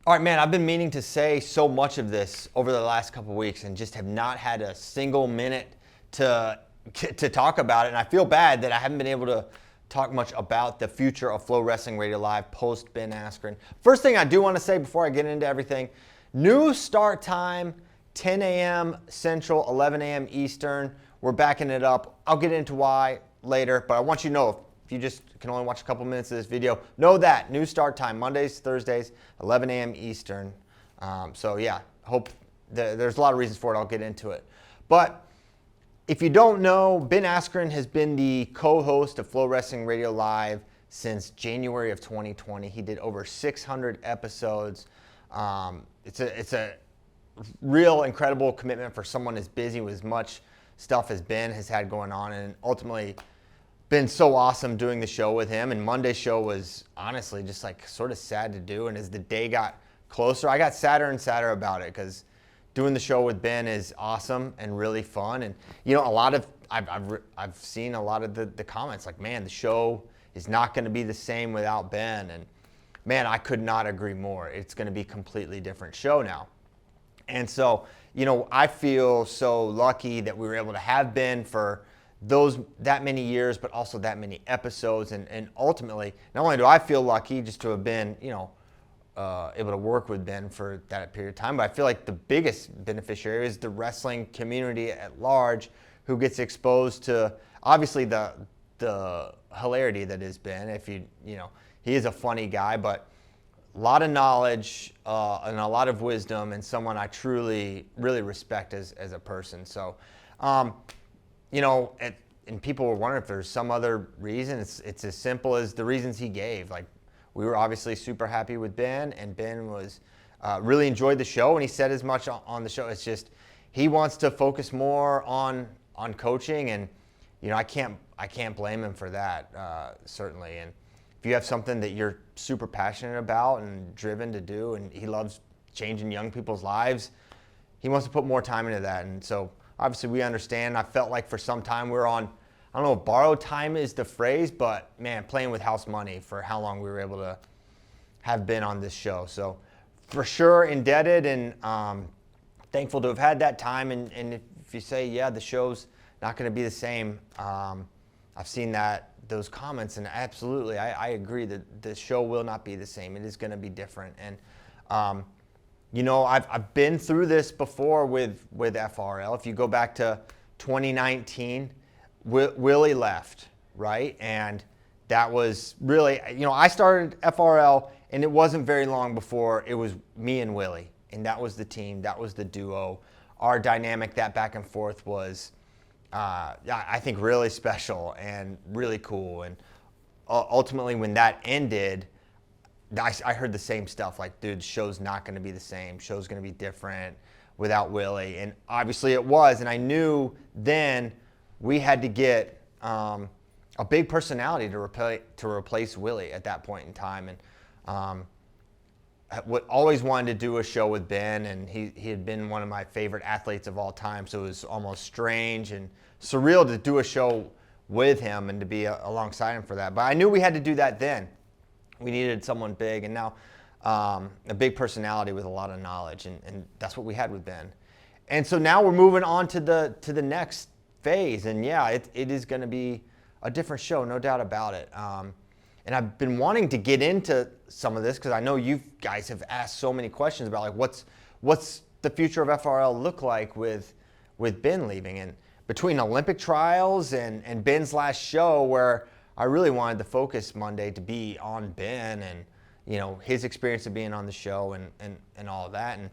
All right, man, I've been meaning to say so much of this over the last couple of weeks and just have not had a single minute to talk about it. And I feel bad that I haven't been able to talk much about the future of FloWrestling Radio Live post Ben Askren. First thing I do want to say before I get into everything, new start time, 10 a.m. Central, 11 a.m. Eastern. We're backing it up. I'll get into why later, but I want you to know, if you just can only watch a couple minutes of this video, know that new start time, Mondays, Thursdays, 11 a.m. Eastern. So yeah, hope there's a lot of reasons for it. I'll get into it. But if you don't know, Ben Askren has been the co-host of FloWrestling Radio Live since January of 2020. He did over 600 episodes. It's a real incredible commitment for someone as busy with as much stuff as Ben has had going on, and ultimately been so awesome doing the show with him. And Monday's show was honestly just like sort of sad to do. And as the day got closer, I got sadder and sadder about it because doing the show with Ben is awesome and really fun. And you know, I've seen a lot of the comments like, man, the show is not going to be the same without Ben. And man, I could not agree more. It's going to be a completely different show now. And so, you know, I feel so lucky that we were able to have Ben for that many years, but also that many episodes. And ultimately, not only do I feel lucky just to have been, you know, able to work with Ben for that period of time, but I feel like the biggest beneficiary is the wrestling community at large, who gets exposed to obviously the hilarity that is Ben. If you know, he is a funny guy, but a lot of knowledge and a lot of wisdom, and someone I truly, really respect as a person. So, you know, and people were wondering if there's some other reason. It's as simple as the reasons he gave. Like, we were obviously super happy with Ben, and Ben was really enjoyed the show, and he said as much on the show. It's just he wants to focus more on coaching, and you know, I can't blame him for that, certainly. And if you have something that you're super passionate about and driven to do, and he loves changing young people's lives, he wants to put more time into that. And so obviously we understand. I felt like for some time we were on, I don't know if borrowed time is the phrase, but man, playing with house money for how long we were able to have been on this show. So for sure indebted and thankful to have had that time. And if you say, yeah, the show's not going to be the same, I've seen those comments, and absolutely, I agree that the show will not be the same. It is going to be different. And you know, I've been through this before with FRL. If you go back to 2019, Willie left, right? And that was really, you know, I started FRL, and it wasn't very long before it was me and Willie. And that was the team. That was the duo. Our dynamic, that back and forth was, I think, really special and really cool. And ultimately, when that ended, I heard the same stuff, like, dude, the show's not going to be the same. Show's going to be different without Willie. And obviously it was. And I knew then we had to get a big personality to replace Willie at that point in time. And always wanted to do a show with Ben, and he had been one of my favorite athletes of all time. So it was almost strange and surreal to do a show with him and to be alongside him for that. But I knew we had to do that then. We needed someone big, and now a big personality with a lot of knowledge, and that's what we had with Ben. And so now we're moving on to the next phase, and yeah, it is going to be a different show, no doubt about it. And I've been wanting to get into some of this because I know you guys have asked so many questions about, like, what's the future of FRL look like with Ben leaving, and between Olympic trials and Ben's last show, where I really wanted the focus Monday to be on Ben and, you know, his experience of being on the show and all of that. And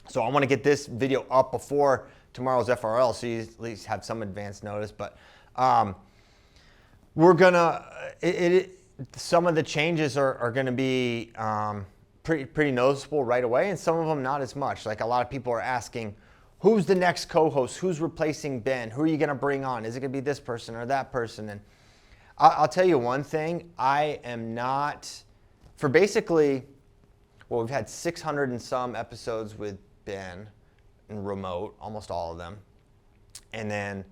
so I want to get this video up before tomorrow's FRL, so you at least have some advance notice. But we're gonna some of the changes are going to be pretty noticeable right away, and some of them not as much. Like, a lot of people are asking, who's the next co-host? Who's replacing Ben? Who are you going to bring on? Is it going to be this person or that person? And I'll tell you one thing. I am not, for basically, well, we've had 600 and some episodes with Ben and remote, almost all of them. And then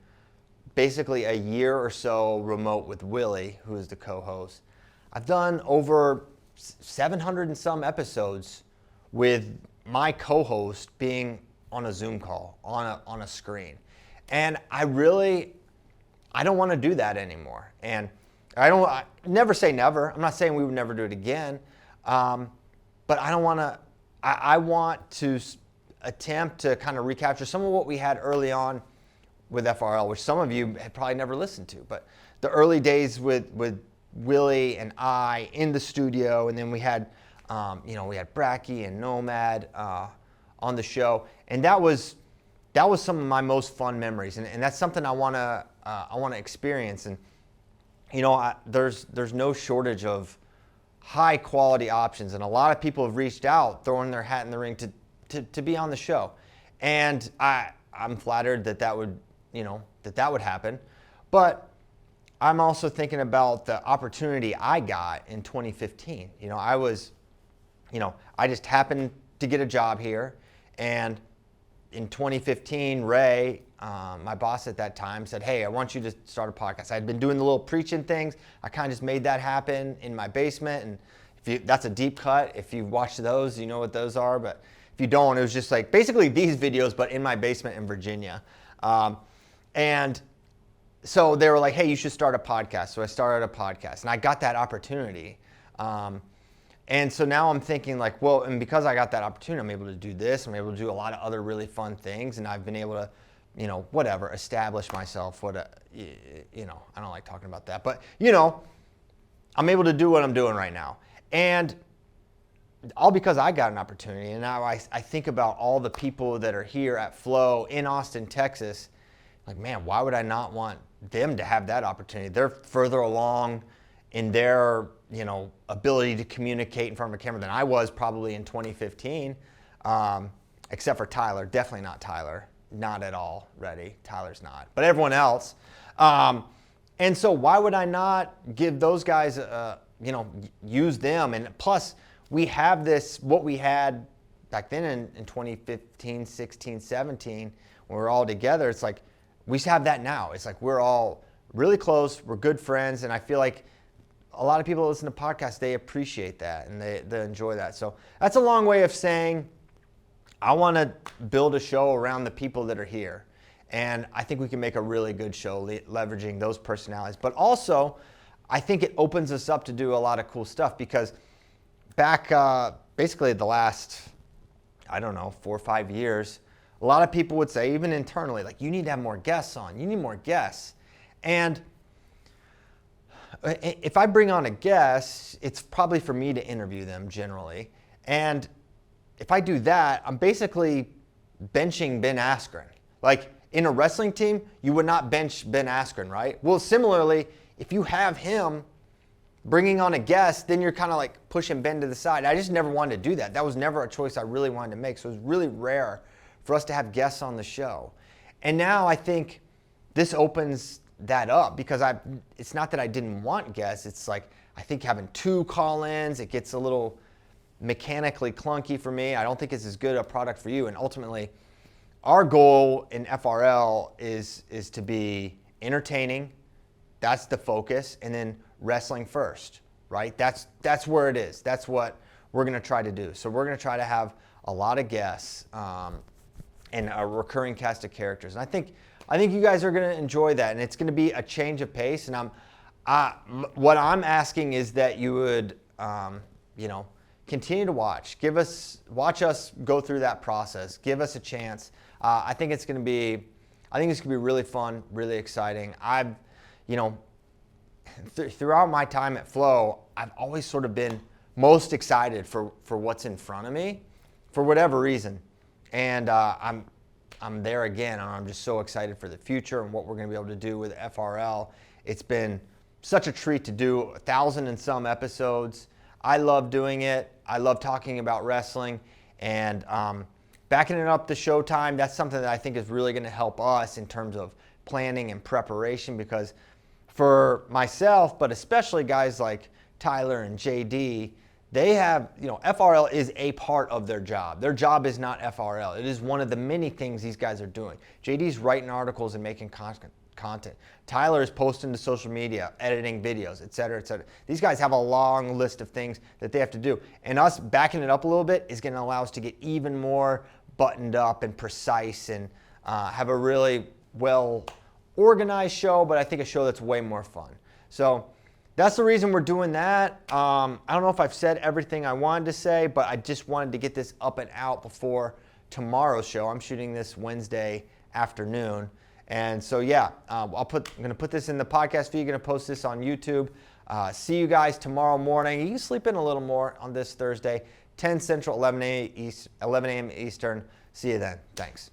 basically a year or so remote with Willie, who is the co-host. I've done over 700 and some episodes with my co-host being on a Zoom call, on a screen. And I don't want to do that anymore. And I never say never. I'm not saying we would never do it again. But I don't want to, I want to attempt to kind of recapture some of what we had early on with FRL, which some of you had probably never listened to. But the early days with Willie and I in the studio, and then we had, we had Bracky and Nomad on the show, and that was some of my most fun memories, and that's something I want to experience. And there's no shortage of high quality options, and a lot of people have reached out, throwing their hat in the ring to be on the show, and I'm flattered that would happen. But I'm also thinking about the opportunity I got in 2015. I just happened to get a job here, and in 2015, Ray, my boss at that time, said, "Hey, I want you to start a podcast." I had been doing the little preaching things. I kind of just made that happen in my basement, and that's a deep cut. If you've watched those, you know what those are. But if you don't, it was just like basically these videos, but in my basement in Virginia. And so they were like, "Hey, you should start a podcast." So I started a podcast, and I got that opportunity. And so now I'm thinking like, well, and because I got that opportunity, I'm able to do this. I'm able to do a lot of other really fun things, and I've been able to, establish myself. I don't like talking about that, but I'm able to do what I'm doing right now, and all because I got an opportunity. And now I think about all the people that are here at Flow in Austin, Texas. Like, man, why would I not want them to have that opportunity? They're further along in their, ability to communicate in front of a camera than I was probably in 2015, except for Tyler. Definitely not Tyler. Not at all ready. Tyler's not. But everyone else. And so why would I not give those guys, use them? And plus, we have what we had back then in 2015, 16, 17, when we were all together. It's like, we have that now. It's like we're all really close. We're good friends. And I feel like a lot of people that listen to podcasts, they appreciate that and they enjoy that. So that's a long way of saying I want to build a show around the people that are here. And I think we can make a really good show leveraging those personalities. But also, I think it opens us up to do a lot of cool stuff, because back basically the last, 4 or 5 years, a lot of people would say, even internally, like, you need to have more guests on. You need more guests. And if I bring on a guest, it's probably for me to interview them generally. And if I do that, I'm basically benching Ben Askren. Like, in a wrestling team, you would not bench Ben Askren, right? Well, similarly, if you have him bringing on a guest, then you're kind of like pushing Ben to the side. I just never wanted to do that. That was never a choice I really wanted to make. So it was really rare for us to have guests on the show. And now I think this opens that up, because it's not that I didn't want guests. It's like, I think having 2 call-ins, it gets a little mechanically clunky for me. I don't think it's as good a product for you. And ultimately, our goal in FRL is to be entertaining. That's the focus. And then wrestling first, right? That's where it is. That's what we're going to try to do. So we're going to try to have a lot of guests and a recurring cast of characters. And I think you guys are going to enjoy that, and it's going to be a change of pace. And what I'm asking is that you would, continue to watch. Watch us go through that process. Give us a chance. I think it's going to be really fun, really exciting. Throughout my time at Flow, I've always sort of been most excited for what's in front of me, for whatever reason. And I'm there again, and I'm just so excited for the future and what we're going to be able to do with FRL. It's been such a treat to do 1,000 and some episodes. I love doing it. I love talking about wrestling, and backing it up to Showtime, that's something that I think is really going to help us in terms of planning and preparation, because for myself, but especially guys like Tyler and JD, they have, FRL is a part of their job. Their job is not FRL. It is one of the many things these guys are doing. JD's writing articles and making content. Tyler is posting to social media, editing videos, et cetera, et cetera. These guys have a long list of things that they have to do. And us backing it up a little bit is going to allow us to get even more buttoned up and precise and have a really well organized show, but I think a show that's way more fun. So that's the reason we're doing that. I don't know if I've said everything I wanted to say, but I just wanted to get this up and out before tomorrow's show. I'm shooting this Wednesday afternoon. And so, yeah, I'm going to put this in the podcast feed. You're going to post this on YouTube. See you guys tomorrow morning. You can sleep in a little more on this Thursday, 10 Central, 11 a.m. Eastern. See you then. Thanks.